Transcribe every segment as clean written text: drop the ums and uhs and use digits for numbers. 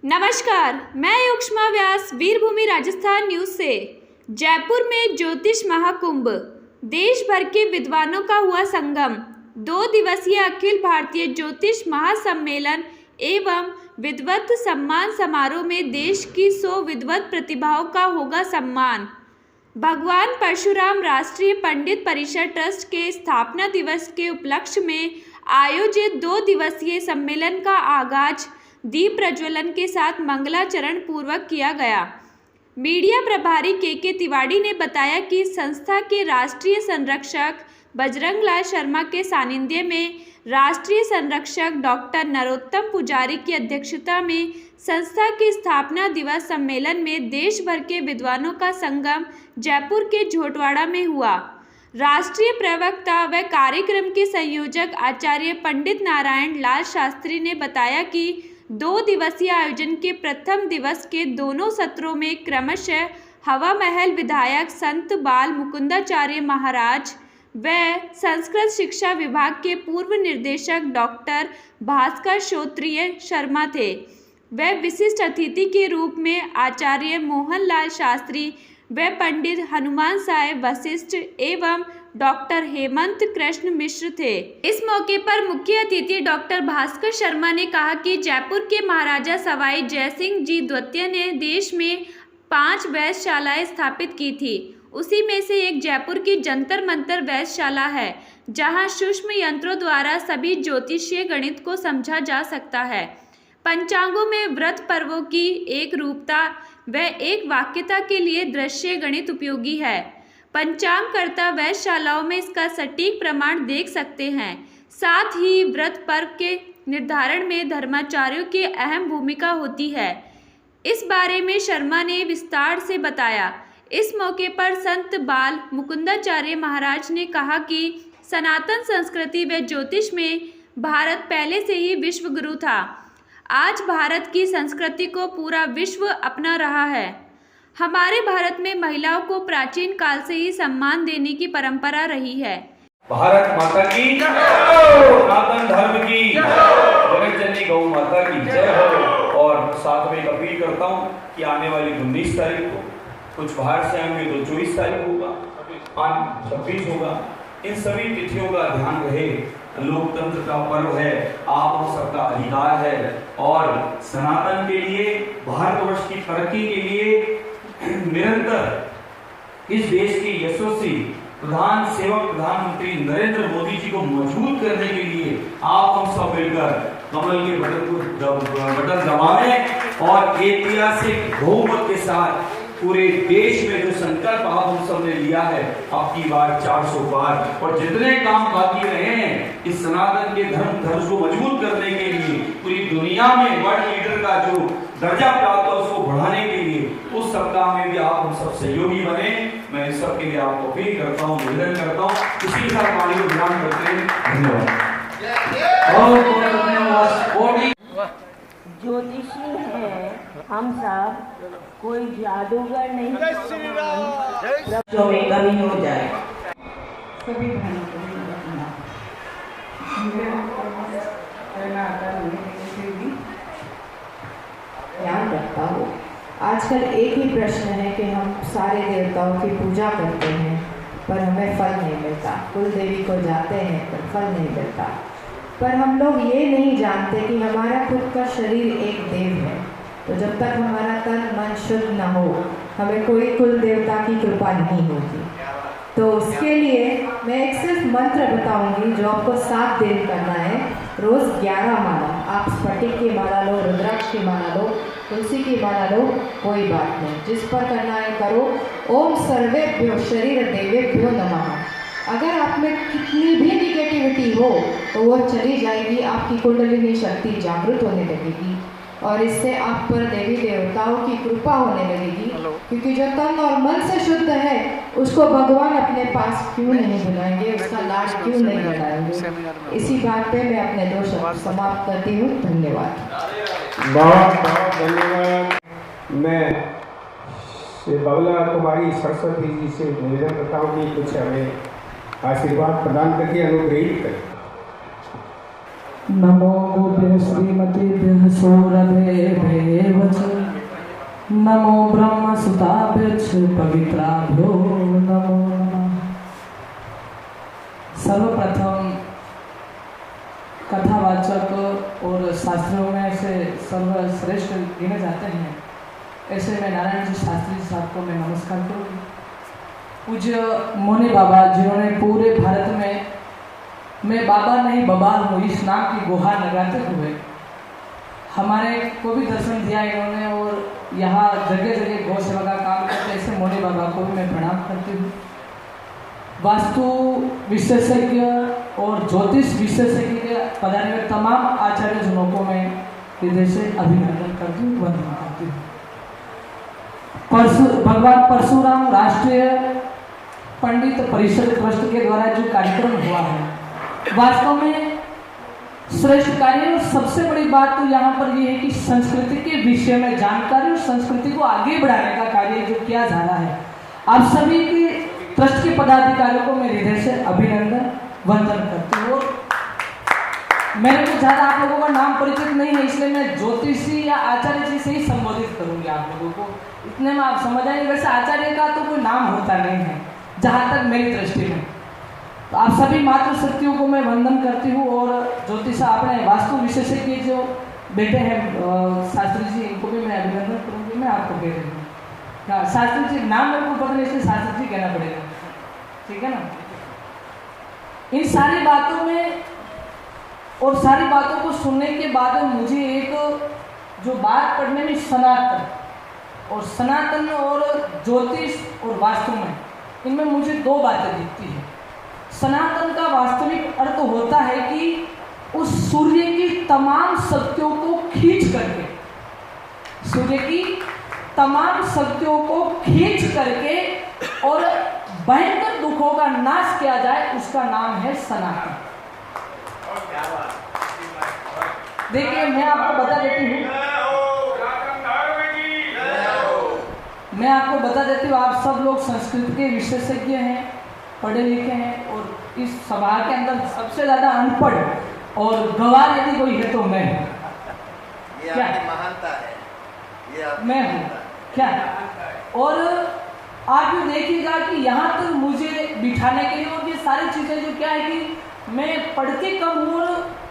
नमस्कार, मैं युष्मा व्यास वीरभूमि राजस्थान न्यूज से। जयपुर में ज्योतिष महाकुंभ, देश भर के विद्वानों का हुआ संगम। 2 दिवसीय अखिल भारतीय ज्योतिष महासम्मेलन एवं विद्वत सम्मान समारोह में देश की 100 विद्वत प्रतिभाओं का होगा सम्मान। भगवान परशुराम राष्ट्रीय पंडित परिषद ट्रस्ट के स्थापना दिवस के उपलक्ष्य में आयोजित 2 दिवसीय सम्मेलन का आगाज दीप प्रज्वलन के साथ मंगलाचरण पूर्वक किया गया। मीडिया प्रभारी के तिवारी ने बताया कि संस्था के राष्ट्रीय संरक्षक बजरंग लाल शर्मा के सानिध्य में राष्ट्रीय संरक्षक डॉक्टर नरोत्तम पुजारी की अध्यक्षता में संस्था के स्थापना दिवस सम्मेलन में देश भर के विद्वानों का संगम जयपुर के झोटवाड़ा में हुआ। राष्ट्रीय प्रवक्ता व कार्यक्रम के संयोजक आचार्य पंडित नारायण लाल शास्त्री ने बताया कि 2 दिवसीय आयोजन के प्रथम दिवस के दोनों सत्रों में क्रमशः हवा महल विधायक संत बाल मुकुंदाचार्य महाराज व संस्कृत शिक्षा विभाग के पूर्व निदेशक डॉक्टर भास्कर श्रोत्रिय शर्मा थे। व विशिष्ट अतिथि के रूप में आचार्य मोहन लाल शास्त्री व पंडित हनुमान साहेब वशिष्ठ एवं डॉक्टर हेमंत कृष्ण मिश्र थे। इस मौके पर मुख्य अतिथि डॉक्टर भास्कर शर्मा ने कहा कि जयपुर के महाराजा सवाई जयसिंह जी द्वितीय ने देश में 5 वैधशालाएं स्थापित की थी। उसी में से एक जयपुर की जंतर मंतर वैधशाला है, जहां सूक्ष्म यंत्रों द्वारा सभी ज्योतिषीय गणित को समझा जा सकता है। पंचांगों में व्रत पर्वों की एक रूपता व एक वाक्यता के लिए दृश्य गणित उपयोगी है। पंचांगकर्ता वैधशालाओं में इसका सटीक प्रमाण देख सकते हैं। साथ ही व्रत पर्व के निर्धारण में धर्माचार्यों की अहम भूमिका होती है। इस बारे में शर्मा ने विस्तार से बताया। इस मौके पर संत बाल मुकुंदाचार्य महाराज ने कहा कि सनातन संस्कृति व ज्योतिष में भारत पहले से ही विश्व गुरु था। आज भारत की संस्कृति को पूरा विश्व अपना रहा है। हमारे भारत में महिलाओं को प्राचीन काल से ही सम्मान देने की परंपरा रही है। भारत माता की सनातन धर्म की जगतजननी गौ माता की जय हो। और साथ में एक अपील करता हूँ कि आने वाली 19 तारीख को कुछ बाहर से आएंगे तो 24 तारीख होगा, 26 होगा। इन सभी तिथियों का ध्यान रहे। लोकतंत्र का पर्व है, आप हम सबका अधिकार है और सनातन के लिए, भारतवर्ष की तरक्की के लिए निरंतर इस देश के यशस्वी प्रधान सेवक प्रधानमंत्री नरेंद्र मोदी जी को मजबूत करने के लिए आप हम सब मिलकर कमल के बटन दबाएं और ऐतिहासिक बहुमत के साथ पूरे देश में जो संकल्प आप हम सब ने लिया है, अब की बार 400 पार और जितने काम बाकी रहे हैं इस सनातन के धर्म को मजबूत करने के लिए, पूरी दुनिया में वर्ल्ड लीडर का जो दर्जा प्राप्त है उसको बढ़ाने के लिए, उस सब काम में भी आप हम सब सहयोगी बने। मैं इस सब के लिए आपको अपील करता हूँ, निवेदन करता हूँ। इसी के साथ वाणी को विराम करते हैं। धन्यवाद। ज्योतिषी हैं हम सब, कोई जादूगर नहीं जो में कमी हो जाए। सभी भाइयों को ध्यान रखता हूँ। आजकल एक ही प्रश्न है कि हम सारे देवताओं की पूजा करते हैं पर हमें फल नहीं मिलता। कुल देवी को जाते हैं पर फल नहीं मिलता। पर हम लोग ये नहीं जानते कि हमारा खुद का शरीर एक देव है। तो जब तक हमारा तन मन शुद्ध न हो, हमें कोई कुल देवता की कृपा नहीं होगी। तो उसके लिए मैं एक सिर्फ मंत्र बताऊंगी जो आपको 7 दिन करना है। रोज़ 11 माला, आप स्फटिक की माला लो, रुद्राक्ष की माला लो, तुलसी की माला लो, कोई बात नहीं, जिस पर करना है करो। ओम सर्वेभ्यो शरीर देवेभ्यो नमः। अगर आप में कितनी भी निगेटिविटी हो तो वो चली जाएगी, आपकी कुंडलिनी शक्ति जागृत होने लगेगी और इससे आप पर देवी देवताओं की कृपा होने लगेगी। क्योंकि जो तन और मन से शुद्ध है उसको भगवान अपने पास क्यों नहीं बुलाएंगे, उसका लाड क्यों नहीं बढ़ाएंगे। इसी बात पे मैं अपने 2 शब्द समाप्त करती हूँ। धन्यवाद। बहुत बहुत धन्यवाद। मैं श्री बबला कुमारी सरस्वती जी से निवेदन करता हूँ कि कुछ हमें आशीर्वाद प्रदान करके अनुग्रहित करें। नमो गोभ्यः श्रीमतीभ्यः सौरभेभ्यः नमो ब्रह्मसुताभ्यश्च पवित्राभ्यो नमो नमः। सर्वप्रथम कथावाचक और शास्त्रों में से सर्वश्रेष्ठ गिने जाते हैं ऐसे में नारायण जी शास्त्री साहब को मैं नमस्कार करूँगी। पूज्य मोनी बाबा जिन्होंने पूरे भारत में मैं बाबा नहीं बबाल हूँ इस नाम की गुहार लगाते हुए हमारे को भी दर्शन दिया इन्होंने और यहाँ जगह जगह गौ सेवा का काम करते ऐसे मोनी बाबा को भी मैं प्रणाम करती हूँ। वास्तु विशेषज्ञ और ज्योतिष विशेषज्ञ के पधारे हुए तमाम आचार्य जनों को मैं हृदय से अभिनंदन करती हूँ, वंदना करती हूँ। भगवान परशुराम राष्ट्रीय पंडित परिषद ट्रस्ट के द्वारा जो कार्यक्रम हुआ है वास्तव में श्रेष्ठ कार्य। और सबसे बड़ी बात तो यहाँ पर ये है कि संस्कृति के विषय में जानकारी और संस्कृति को आगे बढ़ाने का कार्य जो किया जा रहा है। आप सभी के ट्रस्ट के पदाधिकारियों को मैं हृदय से अभिनंदन वंदन करती हूँ। मेरे को ज़्यादा आप लोगों का नाम परिचित नहीं है इसलिए मैं ज्योतिषी या आचार्य जी से ही संबोधित करूँगी आप लोगों को, इतने में आप समझ आएंगे। वैसे आचार्य का तो कोई नाम होता नहीं है जहाँ तक मेरी दृष्टि में। तो आप सभी मातृशक्तियों को मैं वंदन करती हूँ और ज्योतिष अपने वास्तु विशेषज्ञ जो बेटे हैं शास्त्री जी इनको भी मैं अभिनंदन करूँगी। मैं आपको कह रही हूँ हाँ शास्त्री जी नाम मेरे को पता नहीं इसलिए शास्त्री जी कहना पड़ेगा, ठीक है ना। इन सारी बातों में और सारी बातों को सुनने के बाद मुझे एक जो बात पढ़ने में सनातन और ज्योतिष और वास्तु में इनमें मुझे दो बातें दिखती है। सनातन का वास्तविक अर्थ होता है कि उस सूर्य की तमाम शक्तियों को खींच करके सूर्य की तमाम शक्तियों को खींच करके और भयंकर दुखों का नाश किया जाए उसका नाम है सनातन। देखिए मैं आपको बता देती हूँ आप सब लोग संस्कृत के विशेषज्ञ हैं, पढ़े लिखे हैं और इस सभा के अंदर सबसे ज्यादा अनपढ़ और गवार यदि कोई है तो मैं हूँ। क्या महानता है ये मैं हूँ क्या। और आप भी देखिएगा कि यहाँ तक मुझे बिठाने के लिए और ये सारी चीज़ें जो क्या है कि मैं पढ़ते कम हूँ और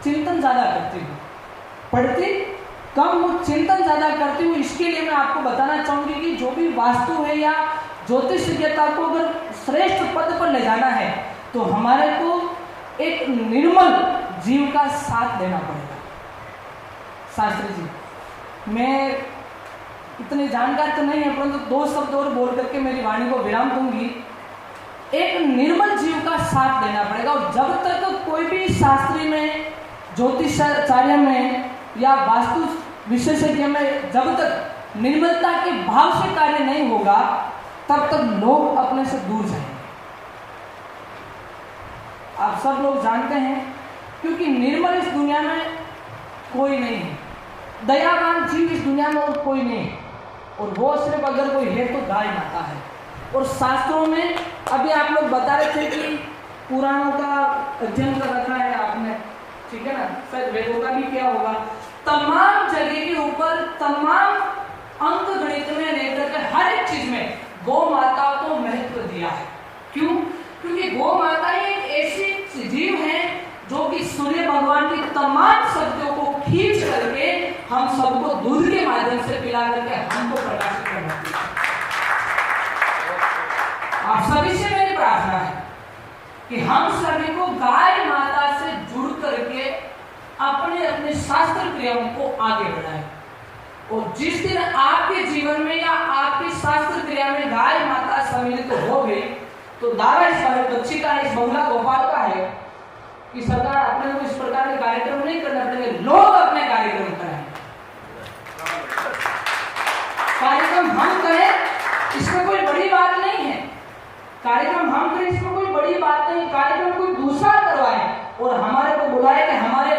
चिंतन ज़्यादा करती हूँ, पढ़ते कम हूँ चिंतन ज़्यादा करती हूँ। इसके लिए मैं आपको बताना चाहूँगी कि जो भी वास्तु है या ज्योतिषज्ञता को अगर श्रेष्ठ पद पर ले जाना है तो हमारे को एक निर्मल जीव का साथ देना पड़ेगा। शास्त्री जी मैं इतनी जानकारी तो नहीं है परंतु दो शब्द और बोल करके मेरी वाणी को विराम दूंगी। एक निर्मल जीव का साथ देना पड़ेगा और जब तक कोई भी शास्त्री में ज्योतिषाचार्य में या वास्तु विशेषज्ञ में जब तक निर्मलता के भाव से कार्य नहीं होगा तब तक लोग अपने से दूर जाएंगे। आप सब लोग जानते हैं क्योंकि निर्मल इस दुनिया में कोई नहीं है, दयावान जीव इस दुनिया में और कोई नहीं है और वो सिर्फ अगर कोई है तो गाय माता है। और शास्त्रों में अभी आप लोग बता रहे थे कि पुराणों का अध्ययन कर रखा है आपने, ठीक है ना, शायद वेदों का भी क्या होगा। तमाम जगह के ऊपर तमाम अंक गणित में लेकर के हर एक चीज में गौ माता को महत्व दिया है। क्यों? क्योंकि गौ माता एक ऐसी जीव है जो कि सूर्य भगवान की तमाम शक्तियों को खींच करके हम सबको दूध के माध्यम से पिला करके हमको प्रकाशित करती है। आप सभी से मेरी प्रार्थना है कि हम सभी को गाय माता से जुड़ करके अपने अपने शास्त्र क्रियाओं को आगे बढ़ाएं। और जिस दिन आपके जीवन में या आपकी शास्त्र क्रिया में गाय माता सम्मिलित हो गई तो दावा इस बच्ची का इस बहुला गोपाल का है कि सरकार अपने को इस प्रकार के कार्यक्रम नहीं करना पड़ेंगे, लोग अपने कार्यक्रम करें। कार्यक्रम हम करें इसमें कोई बड़ी बात नहीं है, कार्यक्रम हम करें इसमें कोई बड़ी बात नहीं। कार्यक्रम कोई दूसरा करवाए और हमारे को बुलाए कि हमारे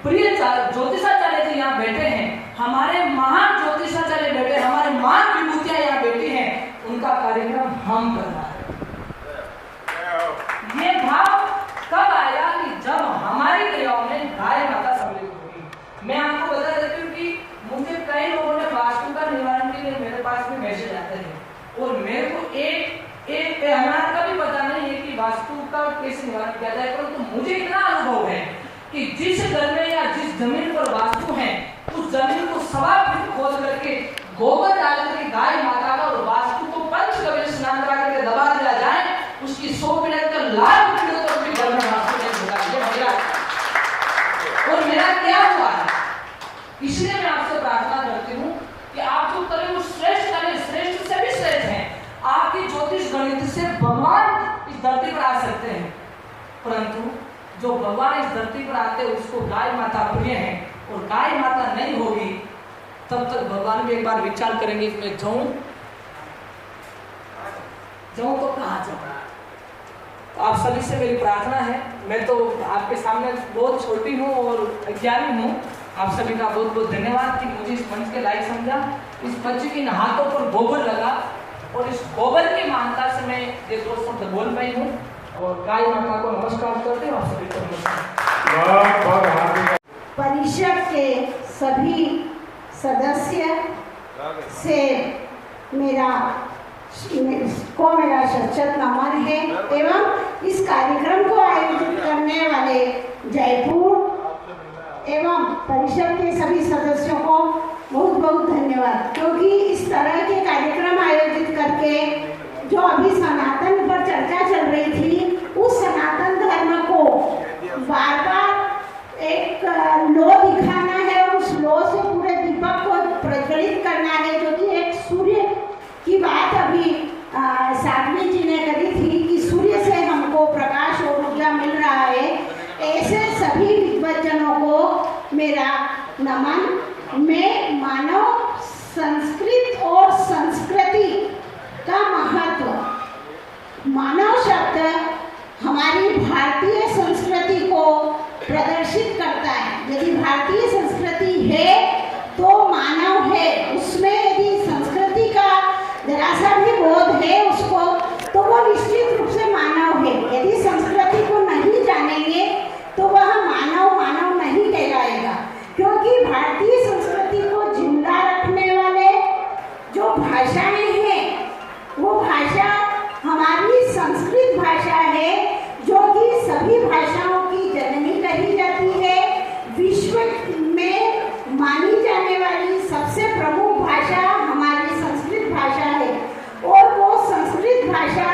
प्रिय ज्योतिषाचार्य जी यहाँ बैठे हैं, हमारे महान ज्योतिषाचार्य बैठे, हमारे महान विभूतियां यहाँ बैठी हैं, उनका कार्यक्रम हम कर रहे हैं। ये भाव कब आया कि जब हमारी क्रियाओं में गाय माता सम्मिलित होगी। मैं एक हमारा कभी पता नहीं है कि वास्तु का कैसे निवारण किया जाए, परंतु मुझे इतना अनुभव है कि जिस घर में या जिस जमीन पर वास्तु है उस जमीन को 1.25 फीट खोद करके गोबर डाल करके गाय माता का और वास्तु को पंचगव्य स्नान करा करके दबा दिया जाए, उसकी 100 पीढ़ी तक लाख पीढ़ियों तक भी घर में वास्तु नहीं होगा। और मेरा क्या हुआ है, इसलिए मैं आपसे प्रार्थना करती हूँ कि आप जो करें वो श्रेष्ठ करें, श्रेष्ठ से भी श्रेष्ठ है। आपकी ज्योतिष गणित से भगवान इस धरती पर आ सकते हैं, परंतु जो भगवान इस धरती पर आते हैं उसको गाय माता प्रिय है, और गाय माता नहीं होगी तब तक भगवान भी एक बार विचार करेंगे इसमें जाऊं तो कहाँ जाऊं। तो आप सभी से मेरी प्रार्थना है, मैं तो आपके सामने बहुत छोटी हूँ और अज्ञानी हूँ, आप सभी का बहुत बहुत धन्यवाद कि मुझे इस मंच के लायक समझा। इस मंच के हाथों पर गोबर लगा और इस गोबर की मानता से मैं ये 2 शब्द बोल पाई हूँ, और गाय माता को नमस्कार करते हैं। आप सभी को नमस्कार। परिषद के सभी सदस्य से मेरा सच्चा नमन है, एवं इस कार्यक्रम को आयोजित करने वाले जयपुर एवं परिषद के सभी सदस्यों को बहुत बहुत धन्यवाद, क्योंकि इस तरह के कार्यक्रम आयोजित करके जो अभी सनातन पर चर्चा चल रही थी, उस सनातन धर्म को बार बार एक लो दिखाना है और उस लो से पूरे दीपक को प्रज्वलित करना है, जो कि एक सूर्य की बात अभी साध्वी जी ने करी थी कि सूर्य से हमको प्रकाश और ऊर्जा मिल रहा है। ऐसे सभी विद्वज्जनों को मेरा नमन। मैं मानव संस्कृत और संस्कृति का महत्व, मानव शब्द हमारी भारतीय संस्कृति को प्रदर्शित करता है। यदि भारतीय संस्कृति है तो मानव है, उसमें यदि संस्कृति का जरा सा भी बोध है उसको, तो वो निश्चित रूप से मानव है। यदि संस्कृति को नहीं जानेंगे तो वह मानव नहीं कहलाएगा, क्योंकि भारतीय संस्कृति को जिंदा रखने वाले जो भाषाएं हैं, वो भाषा हमारी संस्कृत भाषा है, जो कि सभी भाषाओं की जननी कही जाती है। विश्व में मानी जाने वाली सबसे प्रमुख भाषा हमारी संस्कृत भाषा है, और वो संस्कृत भाषा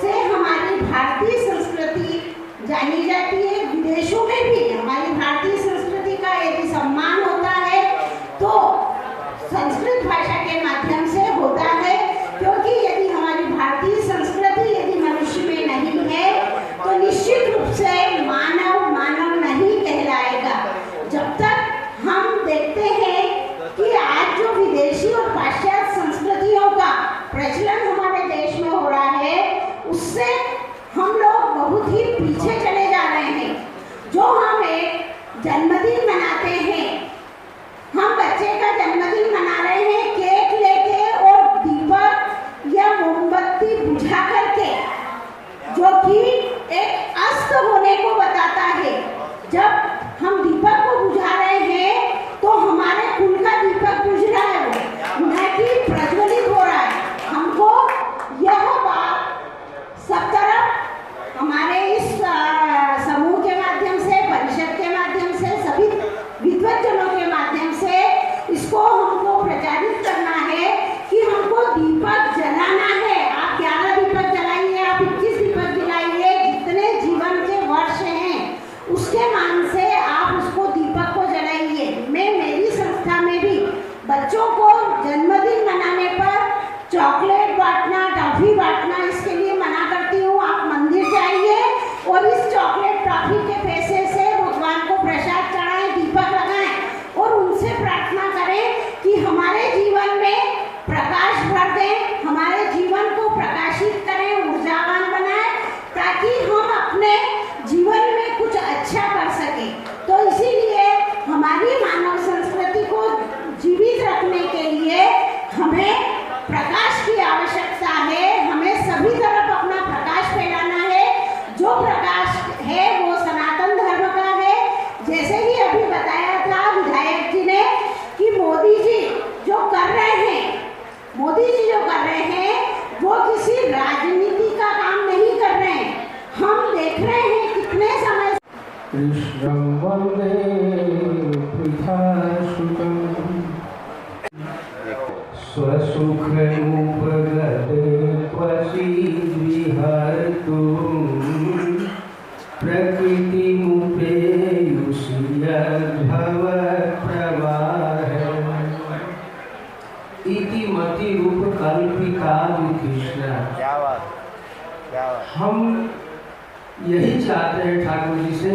से हमारी भारतीय संस्कृति जानी जाती है। विदेशों में भी हमारी भारतीय संस्कृति का यदि सम्मान होता है तो संस्कृत भाषा के माध्यम से होता है, क्योंकि यदि हमारी भारतीय संस्कृति यदि मनुष्य में नहीं है तो निश्चित रूप से मानव नहीं कहलाएगा। जब तक हम देखते हैं कि आज जो विदेशी और पाश्चात्य संस्कृतियों का प्रचलन हमारे देश में हो रहा है, उससे हम लोग बहुत ही पीछे चले जा रहे हैं। जो हम एक जन्मदिन मनाते हैं, हम बच्चे का जन्मदिन मना रहे हैं केक लेके और दीपक या मोमबत्ती बुझा करके, जो कि एक अस्त होने को बताता है। जब हम दीपक को बुझा रहे हैं तो हमारे कुल का दीपक बुझ रहा है, वो न कि प्रज्वलित हो रहा है। हमको यह बात सब तरफ हमारे इस समूह के माध्यम से, परिषद के माध्यम से, सभी विद्वज्जनों के माध्यम से इसको हमको प्रचारित करना है कि हमको दीपक जलाना है। आप 11 दीपक जलाइए, आप 21 दीपक जलाइए, जितने जीवन के वर्ष हैं उसके मान से आप उसको दीपक को जलाइए। मैं मेरी संस्था में भी बच्चों को जन्मदिन मनाने पर चॉकलेट बांटना, टॉफी बांटना, इसके लिए मना करती हूँ। आप मंदिर जाइए और इस चॉकलेट टॉफी के पैसे से भगवान को प्रसाद चढ़ाएं, दीपक लगाएं और उनसे प्रार्थना करें कि हमारे जीवन में प्रकाश भर दें, हमारे जीवन को प्रकाशित करें, ऊर्जावान बनाएं, ताकि हम अपने जीवन में कुछ अच्छा कर सकें। तो इसीलिए हमारी मानव संस्कृति को जीवित रखने के लिए हमें प्रकाश की आवश्यकता है। हमें सभी राजनीति का काम नहीं कर रहे हैं। हम देख रहे हैं कितने समय कृष्णं वन्दे पृथासुतं स्वसुखमुपगते त्वसि विहर्तुं प्रकृतिमुपेयुषि यद्भवप्रवाहः इति मतिरूपकल्पिता कृष्ण। हम यही चाहते हैं ठाकुर जी से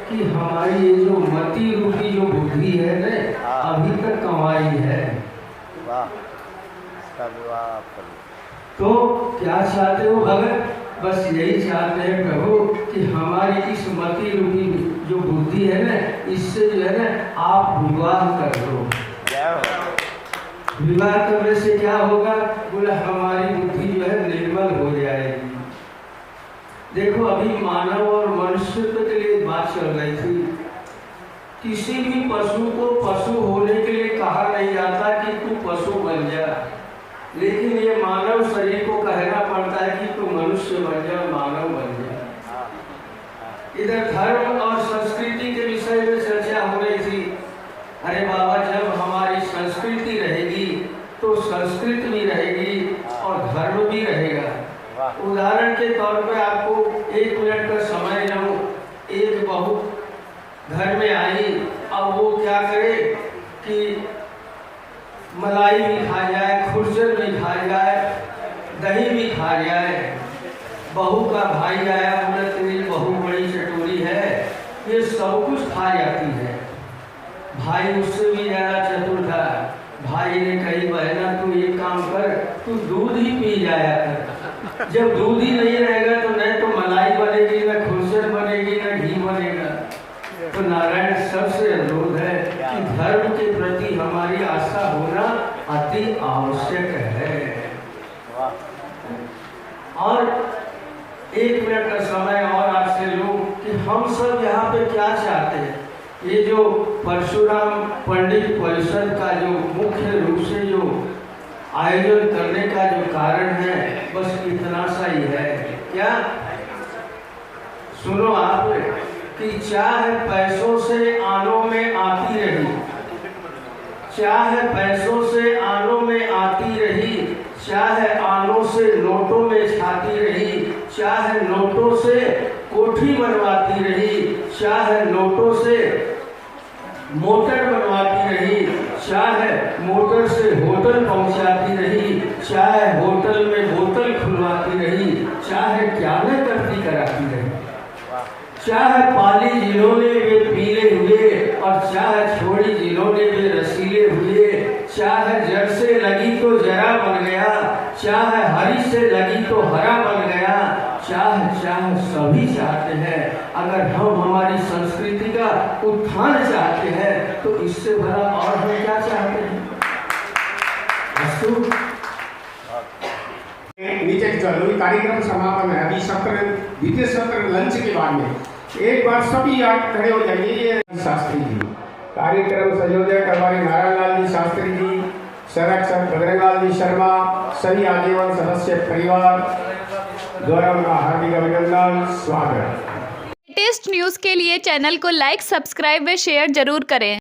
कि हमारी ये जो मति रूपी जो बुद्धि है ना, अभी तक कमाई है। तो क्या चाहते हो भगत? बस यही चाहते हैं प्रभु कि हमारी इस मति रूपी जो बुद्धि है ना, इससे जो है ना आप विवाह कर दो। विवाह करने से क्या होगा? बोला हमारी बुद्धि जो है निर्मल हो जाएगी। देखो अभी मानव और मनुष्य के लिए बात चल रही थी। किसी भी पशु को पशु होने के लिए कहा नहीं जाता कि तू पशु बन जा, लेकिन ये मानव शरीर को कहना पड़ता है कि तू मनुष्य बन जा, मानव बन जा। इधर धर्म और संस्कृति के विषय में चर्चा हो रही थी। अरे बाबा, जब हमारी संस्कृति रहेगी तो संस्कृत भी रहेगी और धर्म भी रहेगा। उदाहरण के तौर पे आपको 1 मिनट का समय लूं। एक बहू घर में आई, अब वो क्या करे कि मलाई भी खा जाए, खुरचन भी खा जाए, दही भी खा जाए। बहू का भाई आया, बोला तेरी बहू बड़ी चटोरी है, ये सब कुछ खा जाती है। भाई उससे भी ज़्यादा चतुर था। भाई ने कही बहना तू एक काम कर, तू दूध ही पी जाया कर। जब दूध ही नहीं रहेगा तो न तो मलाई बनेगी, न खुरचन बनेगी, न घी बनेगा। तो नारायण सबसे अनुरोध है कि धर्म के प्रति हमारी आस्था होना अति आवश्यक है। और 1 मिनट का समय और आपसे लूं कि हम सब यहाँ पे क्या चाहते हैं। ये जो परशुराम पंडित परिषद का जो मुख्य रूप से जो आयोजन करने का जो कारण है, बस इतना सा ही है। क्या सुनो आप कि चाहे पैसों से आनों में आती रही, चाहे पैसों से आनों में आती रही, चाहे आनों से नोटों में छाती रही, चाहे नोटों से कोठी बनवाती रही, चाहे नोटों से मोटर बनवाती रही, चाहे मोटर से होटल पहुंचाती रही, चाहे होटल में बोतल खुलवाती रही, चाहे क्या न करती कराती रही, चाहे पाली जिन्होंने वे पीले हुए और चाहे छोड़ी जिन्होंने वे रसीले हुए, चाहे जड़ से लगी तो जरा बन गया, चाहे हरी से लगी तो हरा बन गया, चाहे सभी चाहते हैं। अगर हम हमारी संस्कृति का उत्थान चाहते हैं तो इससे बड़ा और हम क्या चाहते हैं? नीचे जो कार्यक्रम समापन है, अभी सत्र द्वितीय सत्र लंच के बाद में एक बार सभी आप खड़े हो जाइए। शास्त्री जी कार्यक्रम संयोजक हमारे नारायण लाल जी शास्त्री जी, संरक्षक बजरंग लाल जी शर्मा, सभी आजीवन सदस्य परिवार द्वारा उनका हार्दिक अभिनंदन, स्वागत। लेटेस्ट न्यूज़ के लिए चैनल को लाइक, सब्सक्राइब व शेयर जरूर करें।